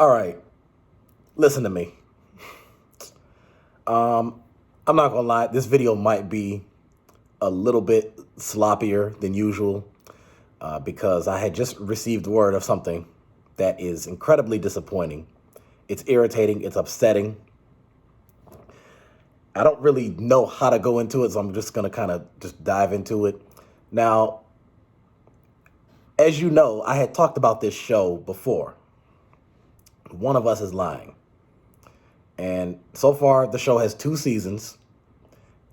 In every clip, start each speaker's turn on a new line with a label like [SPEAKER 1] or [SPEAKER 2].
[SPEAKER 1] All right, listen to me. I'm not gonna lie, this video might be a little bit sloppier than usual because I had just received word of something that is incredibly disappointing. It's irritating, it's upsetting. I don't really know how to go into it, so I'm just gonna kind of just dive into it. Now, as you know, I had talked about this show before. One of Us is Lying. And so far, the show has 2 seasons,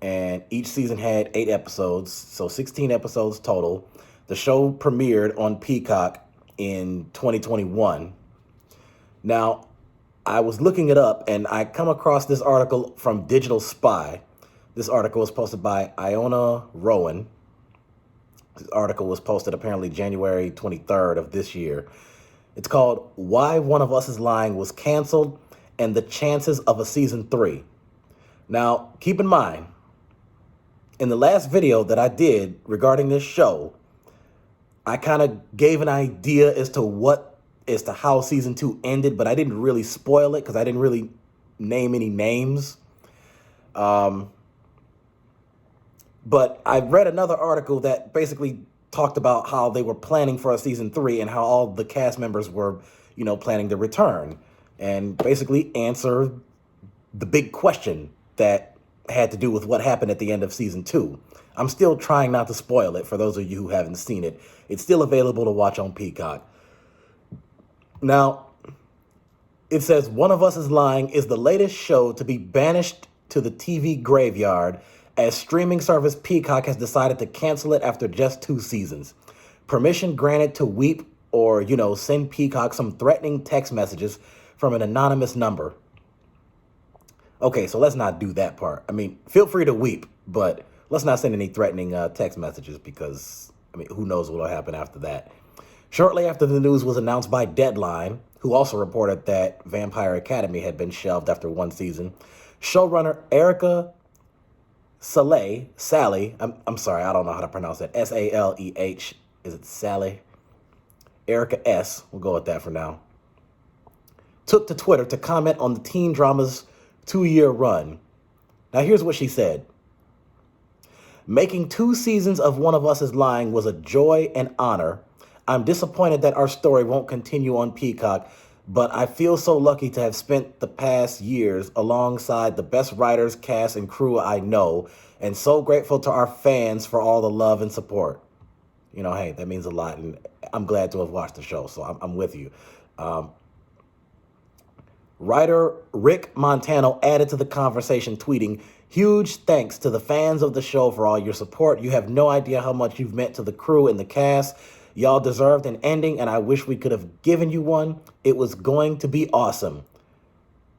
[SPEAKER 1] and each season had 8 episodes, so 16 episodes total. The show premiered on Peacock in 2021. Now, I was looking it up, and I come across this article from Digital Spy. This article was posted by Iona Rowan. This article was posted apparently January 23rd of this year. It's called Why One of Us is Lying Was Canceled and the Chances of a Season 3. Now, keep in mind, in the last video that I did regarding this show, I kind of gave an idea as to how Season 2 ended, but I didn't really spoil it because I didn't really name any names. But I read another article that basically talked about how they were planning for a Season 3 and how all the cast members were, planning to return and basically answer the big question that had to do with what happened at the end of Season 2. I'm still trying not to spoil it for those of you who haven't seen it. It's still available to watch on Peacock. Now, it says One of Us is Lying is the latest show to be banished to the TV graveyard as streaming service Peacock has decided to cancel it after just 2 seasons. Permission granted to weep or, send Peacock some threatening text messages from an anonymous number. Okay, so let's not do that part. I mean, feel free to weep, but let's not send any threatening text messages because, who knows what will happen after that. Shortly after the news was announced by Deadline, who also reported that Vampire Academy had been shelved after 1 season, showrunner Erica Sally, I'm sorry, I don't know how to pronounce that, Saleh, is it Sally? Erica S, we'll go with that for now, took to Twitter to comment on the teen drama's 2-year run. Now here's what she said. Making 2 seasons of One of Us is Lying was a joy and honor. I'm disappointed that our story won't continue on Peacock, but I feel so lucky to have spent the past years alongside the best writers, cast, and crew I know, and so grateful to our fans for all the love and support. Hey, that means a lot, and I'm glad to have watched the show, so I'm with you. Writer Rick Montano added to the conversation, tweeting, "Huge thanks to the fans of the show for all your support. You have no idea how much you've meant to the crew and the cast. Y'all deserved an ending, and I wish we could have given you one. It was going to be awesome."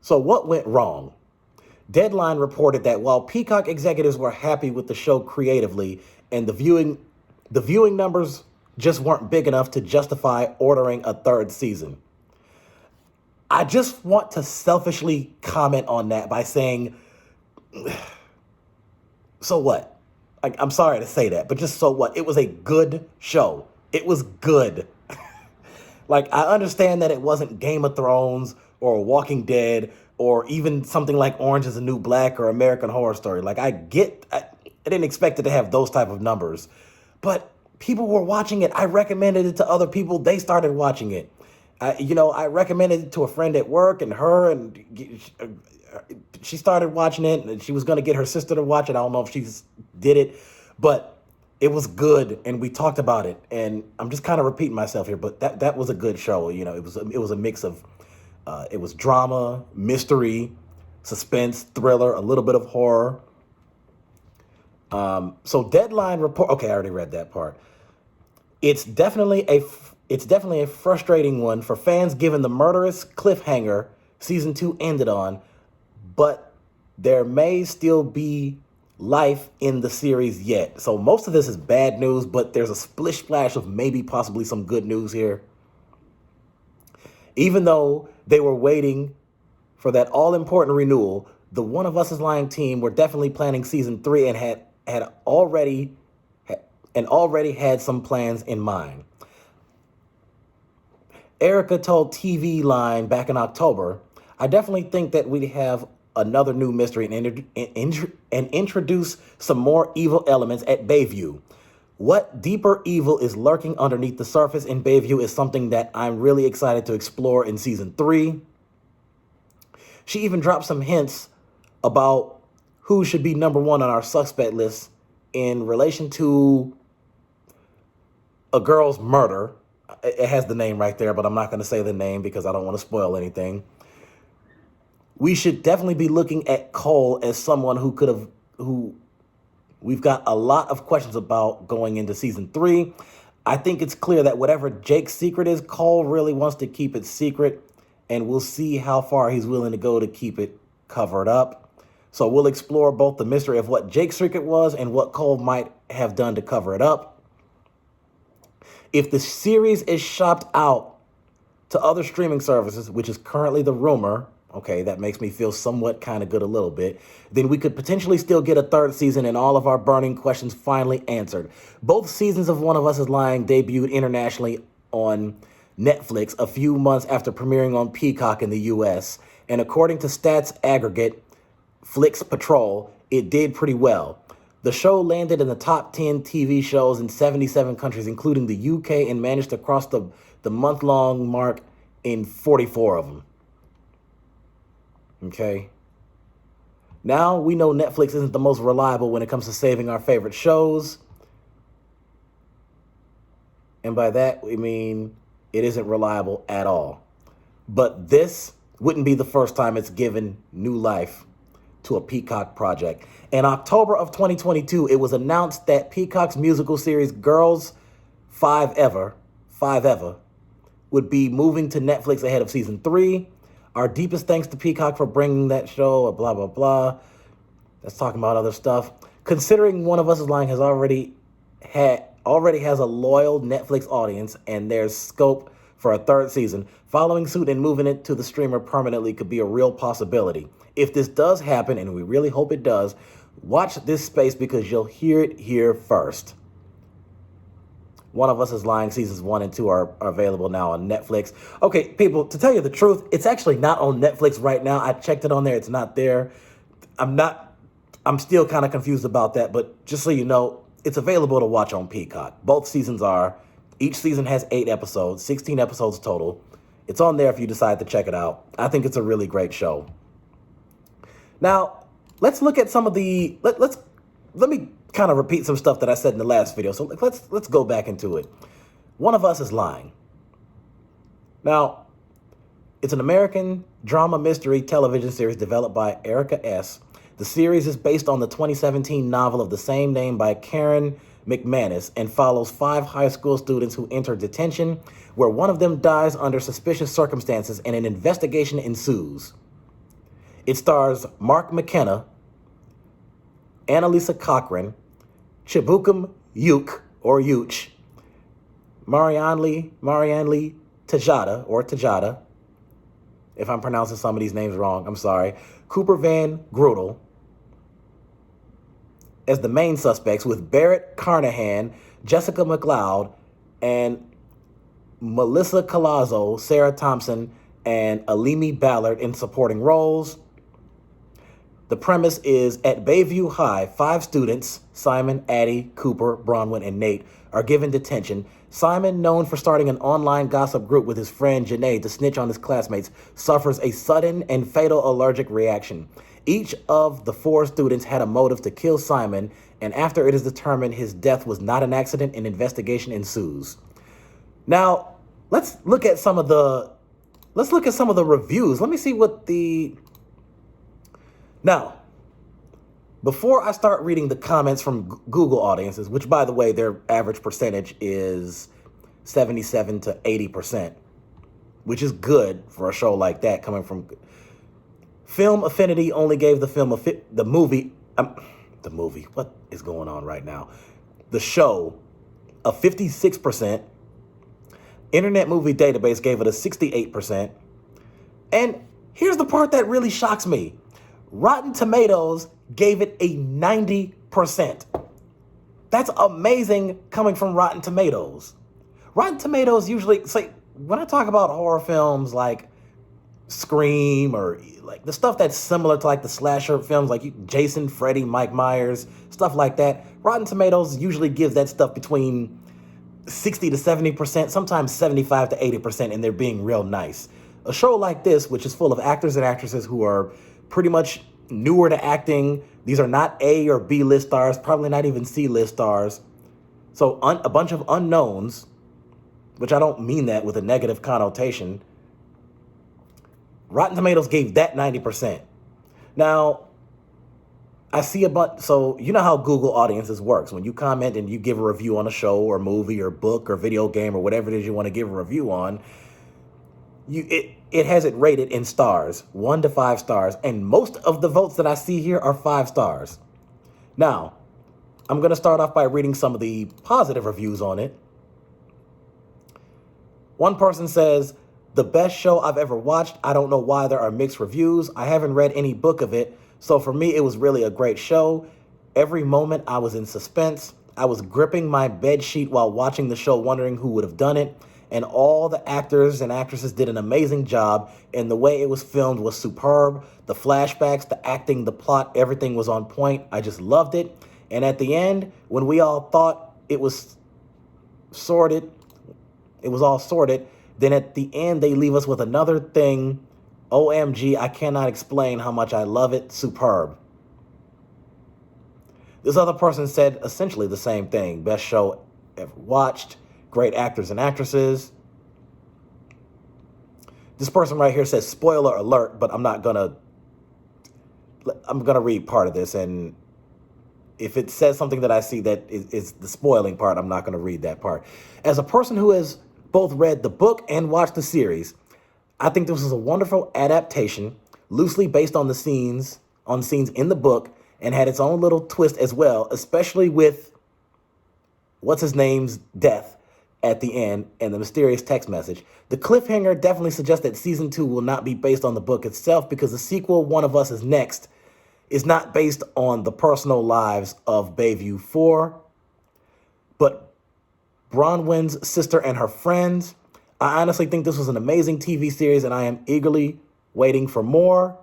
[SPEAKER 1] So what went wrong? Deadline reported that while Peacock executives were happy with the show creatively and the viewing numbers just weren't big enough to justify ordering a 3rd season. I just want to selfishly comment on that by saying, so what? I'm sorry to say that, but just so what? It was a good show. It was good. I understand that it wasn't Game of Thrones or Walking Dead or even something like Orange is the New Black or American Horror Story. I didn't expect it to have those type of numbers. But people were watching it. I recommended it to other people. They started watching it. I recommended it to a friend at work and she started watching it and she was going to get her sister to watch it. I don't know if she did it, but it was good and we talked about it. And I'm just kind of repeating myself here, but that was a good show. It was a mix of, it was drama, mystery, suspense, thriller, a little bit of horror. So Deadline report, okay, I already read that part. It's definitely a frustrating one for fans given the murderous cliffhanger Season 2 ended on, but there may still be life in the series yet. So most of this is bad news, but there's a splish splash of maybe possibly some good news here. Even though they were waiting for that all-important renewal, the One of Us is Lying team were definitely planning Season 3 and had already had some plans in mind. Erica told TV Line back in October, I definitely think that we'd have another new mystery and introduce some more evil elements at Bayview. What deeper evil is lurking underneath the surface in Bayview is something that I'm really excited to explore in season 3. She even dropped some hints about who should be number 1 on our suspect list in relation to a girl's murder. It has the name right there, but I'm not going to say the name because I don't want to spoil anything. We should definitely be looking at Cole as someone who we've got a lot of questions about going into season 3. I think it's clear that whatever Jake's secret is, Cole really wants to keep it secret, and we'll see how far he's willing to go to keep it covered up. So we'll explore both the mystery of what Jake's secret was and what Cole might have done to cover it up. If the series is shopped out to other streaming services, which is currently the rumor, okay, that makes me feel somewhat kind of good a little bit, then we could potentially still get a 3rd season and all of our burning questions finally answered. Both seasons of One of Us is Lying debuted internationally on Netflix a few months after premiering on Peacock in the US. And according to stats aggregate Flix Patrol, it did pretty well. The show landed in the top 10 TV shows in 77 countries, including the UK, and managed to cross the month-long mark in 44 of them. Okay. Now we know Netflix isn't the most reliable when it comes to saving our favorite shows. And by that, we mean it isn't reliable at all. But this wouldn't be the first time it's given new life to a Peacock project. In October of 2022, it was announced that Peacock's musical series Girls 5 Ever would be moving to Netflix ahead of season 3. Our deepest thanks to Peacock for bringing that show, blah, blah, blah. Let's talk about other stuff. Considering One of Us is Lying already has a loyal Netflix audience and there's scope for a 3rd season, following suit and moving it to the streamer permanently could be a real possibility. If this does happen, and we really hope it does, watch this space because you'll hear it here first. One of Us is Lying seasons 1 and 2 are available now on Netflix. Okay, people, to tell you the truth, it's actually not on Netflix right now. I checked it on there. It's not there. I'm still kind of confused about that, but just so you know, it's available to watch on Peacock. Both seasons are. Each season has 8 episodes, 16 episodes total. It's on there if you decide to check it out. I think it's a really great show. Now, let's look at some of the, let me kind of repeat some stuff that I said in the last video. So let's go back into it. One of Us is Lying. Now, it's an American drama mystery television series developed by Erica S. The series is based on the 2017 novel of the same name by Karen McManus and follows 5 high school students who enter detention, where one of them dies under suspicious circumstances and an investigation ensues. It stars Mark McKenna, Annalisa Cochran, Chibukum Yuk, or Yuch, Marianli Tejada, if I'm pronouncing some of these names wrong, I'm sorry, Cooper Van Grudel, as the main suspects, with Barrett Carnahan, Jessica McLeod, and Melissa Colazzo, Sarah Thompson, and Alimi Ballard in supporting roles. The premise is at Bayview High, 5 students, Simon, Addie, Cooper, Bronwyn, and Nate, are given detention. Simon, known for starting an online gossip group with his friend Janae to snitch on his classmates, suffers a sudden and fatal allergic reaction. Each of the 4 students had a motive to kill Simon, and after it is determined his death was not an accident, an investigation ensues. Now, let's look at some of the reviews. Let me see what the... Now, before I start reading the comments from Google audiences, which, by the way, their average percentage is 77 to 80%, which is good for a show like that coming from... Film Affinity only gave the movie, what is going on right now? The show a 56%. Internet Movie Database gave it a 68%. And here's the part that really shocks me. Rotten Tomatoes gave it a 90%. That's amazing coming from Rotten Tomatoes. Rotten Tomatoes usually say when I talk about horror films like Scream or like the stuff that's similar to like the slasher films like Jason, Freddy, Mike Myers, stuff like that, Rotten Tomatoes usually gives that stuff between 60 to 70%, sometimes 75 to 80%, and they're being real nice. A show like this, which is full of actors and actresses who are pretty much newer to acting, these are not A or B list stars, probably not even C list stars. So a bunch of unknowns, which I don't mean that with a negative connotation. Rotten Tomatoes gave that 90%. Now, I see a bunch. So you know how Google Audiences works. When you comment and you give a review on a show or movie or book or video game or whatever it is you want to give a review on, it has it rated in stars, 1 to 5 stars, and most of the votes that I see here are 5 stars. Now, I'm going to start off by reading some of the positive reviews on it. One person says, "The best show I've ever watched. I don't know why there are mixed reviews. I haven't read any book of it. So for me, it was really a great show. Every moment I was in suspense. I was gripping my bed sheet while watching the show, wondering who would have done it. And all the actors and actresses did an amazing job. And the way it was filmed was superb. The flashbacks, the acting, the plot, everything was on point. I just loved it. And at the end, when we all thought it was sorted, it was all sorted, then at the end, they leave us with another thing. OMG, I cannot explain how much I love it. Superb." This other person said essentially the same thing. Best show ever watched. Great actors and actresses. This person right here says, spoiler alert, but I'm going to read part of this. And if it says something that I see that is the spoiling part, I'm not going to read that part. As a person who has both read the book and watched the series, I think this is a wonderful adaptation, loosely based on scenes in the book, and had its own little twist as well, especially with what's his name's death at the end and the mysterious text message. The cliffhanger definitely suggests that season 2 will not be based on the book itself, because the sequel, One of Us Is Next, is not based on the personal lives of Bayview 4, but Bronwyn's sister and her friends. I honestly think this was an amazing TV series, and I am eagerly waiting for more.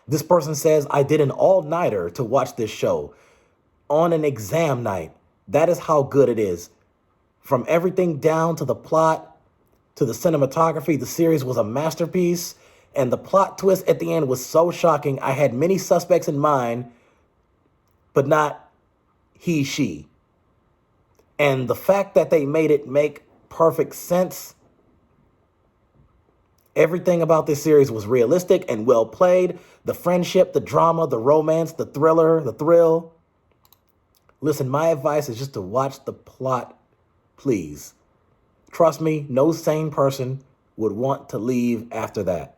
[SPEAKER 1] This person says, "I did an all-nighter to watch this show on an exam night. That is how good it is. From everything down to the plot, to the cinematography, the series was a masterpiece, and the plot twist at the end was so shocking. I had many suspects in mind, but not he, she. And the fact that they made it make perfect sense. Everything about this series was realistic and well played. The friendship, the drama, the romance, the thriller, the thrill. Listen, my advice is just to watch the plot, please. Trust me, no sane person would want to leave after that."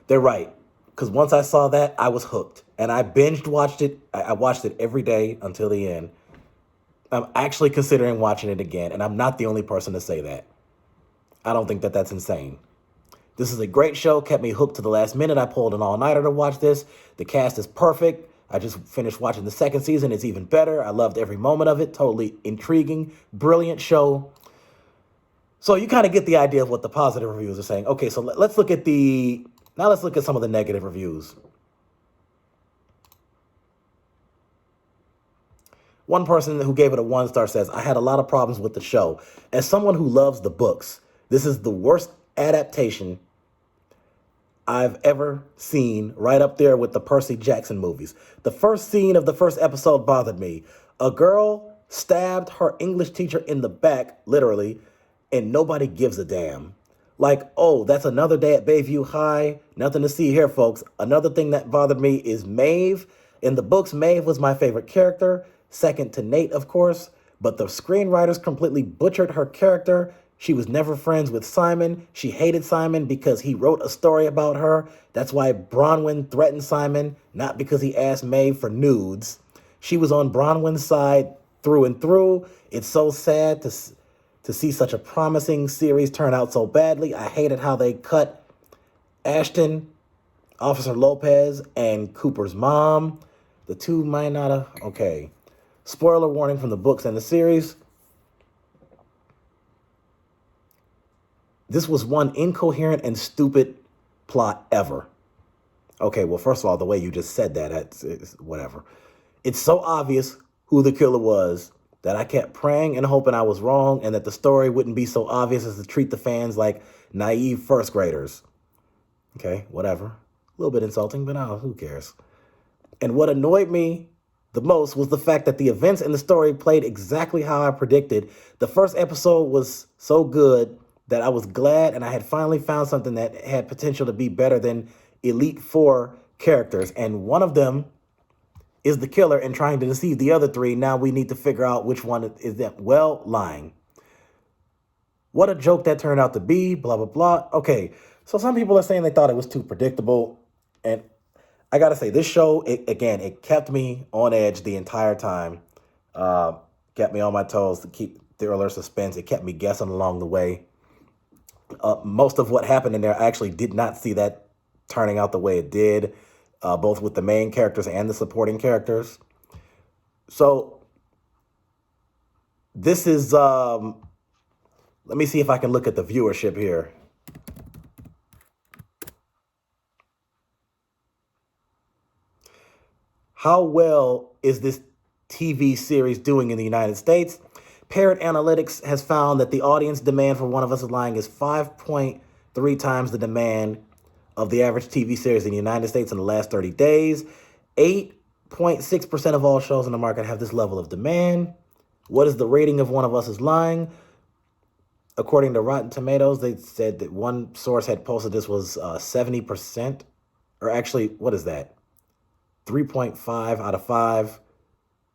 [SPEAKER 1] They're right, because once I saw that, I was hooked. And I binged watched it. I watched it every day until the end. I'm actually considering watching it again, and I'm not the only person to say that. I don't think that that's insane. This is a great show, kept me hooked to the last minute. I pulled an all-nighter to watch this. The cast is perfect. I just finished watching the second season. It's even better. I loved every moment of it. Totally intriguing, brilliant show. So you kind of get the idea of what the positive reviews are saying. Okay, so let's look at some of the negative reviews. One person who gave it a 1-star says, "I had a lot of problems with the show. As someone who loves the books, this is the worst adaptation I've ever seen, right up there with the Percy Jackson movies. The first scene of the first episode bothered me. A girl stabbed her English teacher in the back, literally, and nobody gives a damn. Like, oh, that's another day at Bayview High. Nothing to see here, folks. Another thing that bothered me is Maeve. In the books, Maeve was my favorite character, second to Nate, of course, but the screenwriters completely butchered her character. She was never friends with Simon. She hated Simon because he wrote a story about her. That's why Bronwyn threatened Simon, not because he asked Maeve for nudes. She was on Bronwyn's side through and through. It's so sad to see such a promising series turn out so badly. I hated how they cut Ashton, Officer Lopez, and Cooper's mom. The two might not have... Okay. Spoiler warning from the books and the series. This was one incoherent and stupid plot ever. Okay, well, first of all, the way you just said that, it's whatever. It's so obvious who the killer was that I kept praying and hoping I was wrong and that the story wouldn't be so obvious as to treat the fans like naive first graders. Okay, whatever. A little bit insulting, but who cares? And what annoyed me the most was the fact that the events in the story played exactly how I predicted. The first episode was so good that I was glad and I had finally found something that had potential to be better than Elite Four characters. And one of them is the killer and trying to deceive the other three. Now we need to figure out which one is them. Well, lying. What a joke that turned out to be, blah, blah, blah. Okay, so some people are saying they thought it was too predictable. And I got to say, this show, it kept me on edge the entire time. Kept me on my toes to keep the alert suspense. It kept me guessing along the way. Most of what happened in there, I actually did not see that turning out the way it did, both with the main characters and the supporting characters. So this is, let me see if I can look at the viewership here. How well is this TV series doing in the United States? Parrot Analytics has found that the audience demand for One of Us is Lying is 5.3 times the demand of the average TV series in the United States in the last 30 days. 8.6% of all shows in the market have this level of demand. What is the rating of One of Us is Lying? According to Rotten Tomatoes, they said that one source had posted this was 70%. Or actually, what is that? 3.5 out of 5.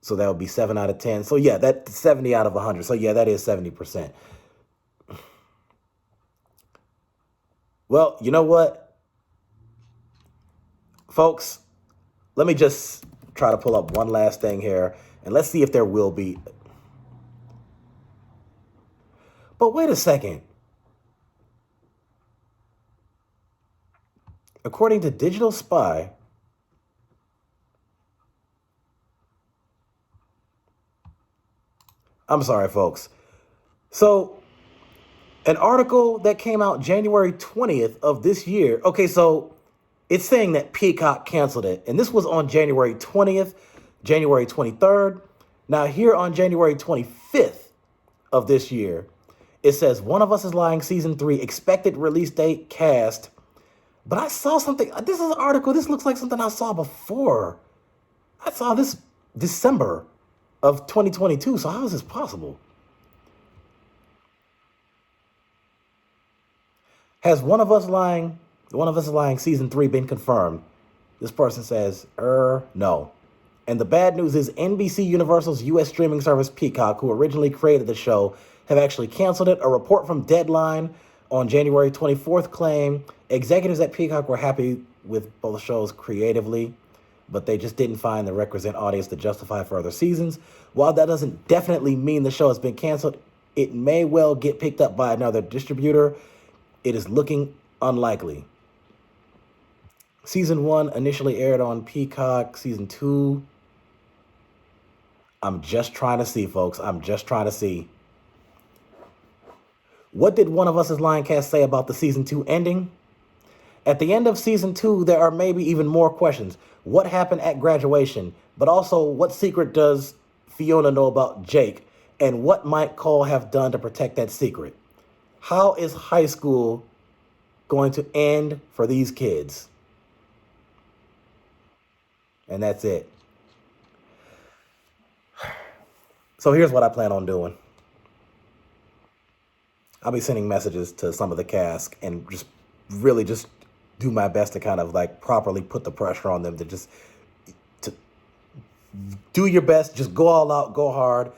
[SPEAKER 1] So that would be 7 out of 10. So yeah, that's 70 out of 100. So yeah, that is 70%. Well, you know what? Folks, let me just try to pull up one last thing here. And let's see if there will be. But wait a second. According to Digital Spy, I'm sorry, folks. So, an article that came out January 20th of this year. Okay, so it's saying that Peacock canceled it. And this was on January 20th, January 23rd. Now, here on January 25th of this year, it says One of Us is Lying Season 3, expected release date, cast. But I saw something. This is an article. This looks like something I saw before. I saw this December of 2022. So how is this possible? Has One of Us is Lying Season 3 been confirmed? This person says, no. And the bad news is NBC Universal's U.S. streaming service Peacock, who originally created the show, have actually canceled it. A report from Deadline on January 24th claimed executives at Peacock were happy with both shows creatively, but they just didn't find the requisite audience to justify further seasons. While that doesn't definitely mean the show has been canceled, it may well get picked up by another distributor. It is looking unlikely. Season 1 initially aired on Peacock. Season 2, I'm just trying to see, folks. I'm just trying to see. What did One of Us is Lying cast say about the Season 2 ending? At the end of Season 2, there are maybe even more questions. What happened at graduation? But also, what secret does Fiona know about Jake? And what might Cole have done to protect that secret? How is high school going to end for these kids? And that's it. So here's what I plan on doing. I'll be sending messages to some of the cast and just really just do my best to kind of like properly put the pressure on them to do your best, just go all out, go hard,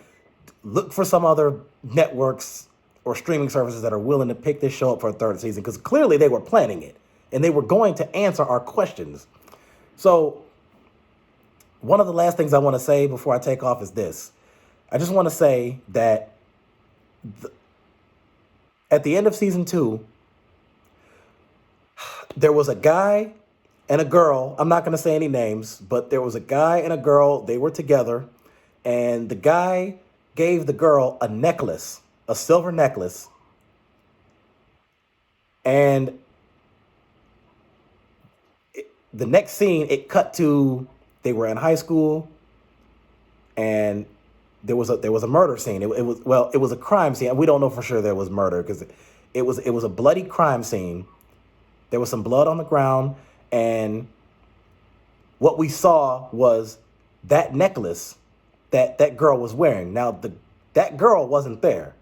[SPEAKER 1] look for some other networks or streaming services that are willing to pick this show up for a third season, because clearly they were planning it and they were going to answer our questions. So one of the last things I want to say before I take off is this. I just want to say that at the end of Season 2, there was a guy and a girl. I'm not going to say any names, but there was a guy and a girl. They were together, and the guy gave the girl a necklace, a silver necklace, And the next scene, it cut to they were in high school, and there was a murder scene. It was a crime scene. We don't know for sure there was murder because it was a bloody crime scene. There was some blood on the ground, and what we saw was that necklace that girl was wearing. Now that girl wasn't there,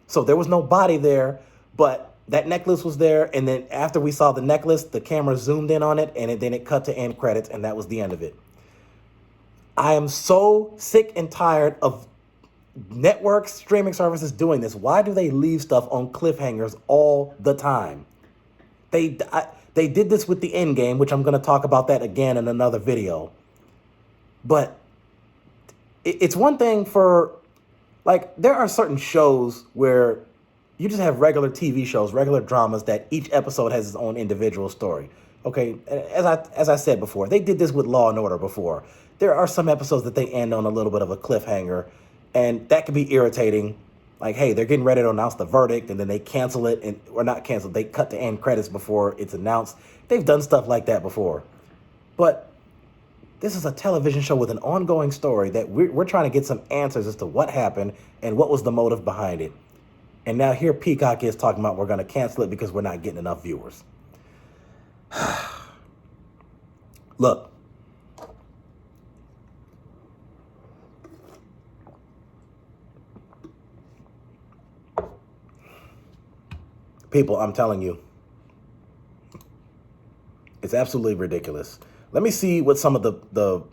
[SPEAKER 1] so there was no body there, but that necklace was there. And then after we saw the necklace, the camera zoomed in on it, and then it cut to end credits, and that was the end of it. I am so sick and tired of networks, streaming services doing this. Why do they leave stuff on cliffhangers all the time? They did this with the end game, which I'm going to talk about that again in another video. But it's one thing for, like, there are certain shows where you just have regular TV shows, regular dramas that each episode has its own individual story. Okay, as I said before, they did this with Law and Order before. There are some episodes that they end on a little bit of a cliffhanger, and that can be irritating. Like, hey, they're getting ready to announce the verdict, and then they cancel it, or not cancel, they cut to end credits before it's announced. They've done stuff like that before. But this is a television show with an ongoing story that we're trying to get some answers as to what happened and what was the motive behind it. And now here Peacock is talking about we're going to cancel it because we're not getting enough viewers. Look. People, I'm telling you, it's absolutely ridiculous. Let me see what some of the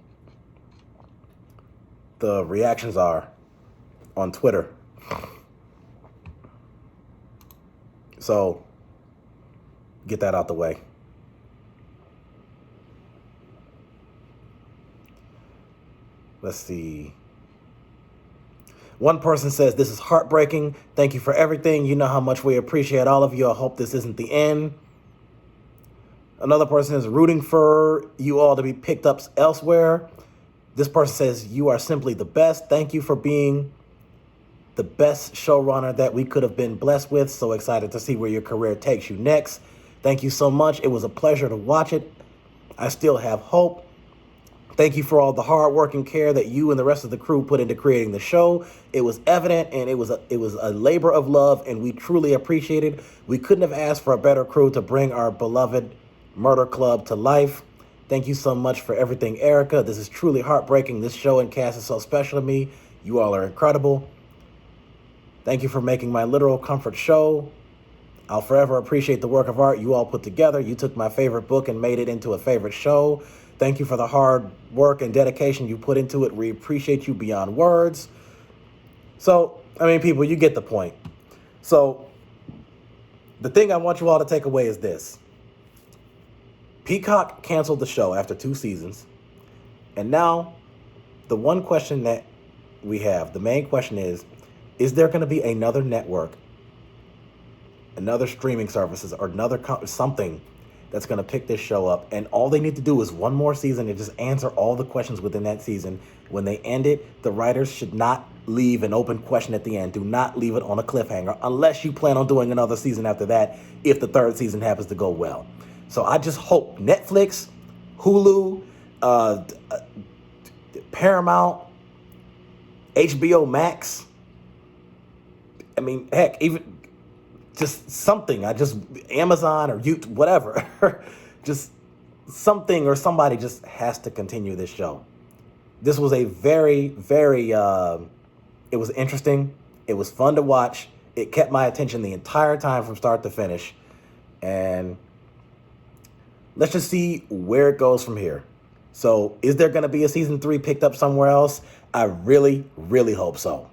[SPEAKER 1] reactions are on Twitter. So, get that out the way. Let's see. One person says, this is heartbreaking. Thank you for everything. You know how much we appreciate all of you. I hope this isn't the end. Another person is rooting for you all to be picked up elsewhere. This person says, you are simply the best. Thank you for being the best showrunner that we could have been blessed with. So excited to see where your career takes you next. Thank you so much. It was a pleasure to watch it. I still have hope. Thank you for all the hard work and care that you and the rest of the crew put into creating the show. It was evident, and it was a labor of love, and we truly appreciate it. We couldn't have asked for a better crew to bring our beloved Murder Club to life. Thank you so much for everything, Erica. This is truly heartbreaking. This show and cast is so special to me. You all are incredible. Thank you for making my literal comfort show. I'll forever appreciate the work of art you all put together. You took my favorite book and made it into a favorite show. Thank you for the hard work and dedication you put into it. We appreciate you beyond words. So, I mean, people, you get the point. So, the thing I want you all to take away is this. Peacock canceled the show after 2 seasons. And now, the one question that we have, the main question is there going to be another network, another streaming services, or another something that's going to pick this show up, and all they need to do is one more season and just answer all the questions within that season. When they end it, the writers should not leave an open question at the end. Do not leave it on a cliffhanger unless you plan on doing another season after that if the 3rd season happens to go well. So I just hope Netflix, Hulu, Paramount, HBO Max, I mean, heck, even just something. Amazon or YouTube, whatever. Just something or somebody just has to continue this show. This was a very, very, it was interesting. It was fun to watch. It kept my attention the entire time from start to finish. And let's just see where it goes from here. So is there going to be a season 3 picked up somewhere else? I really, really hope so.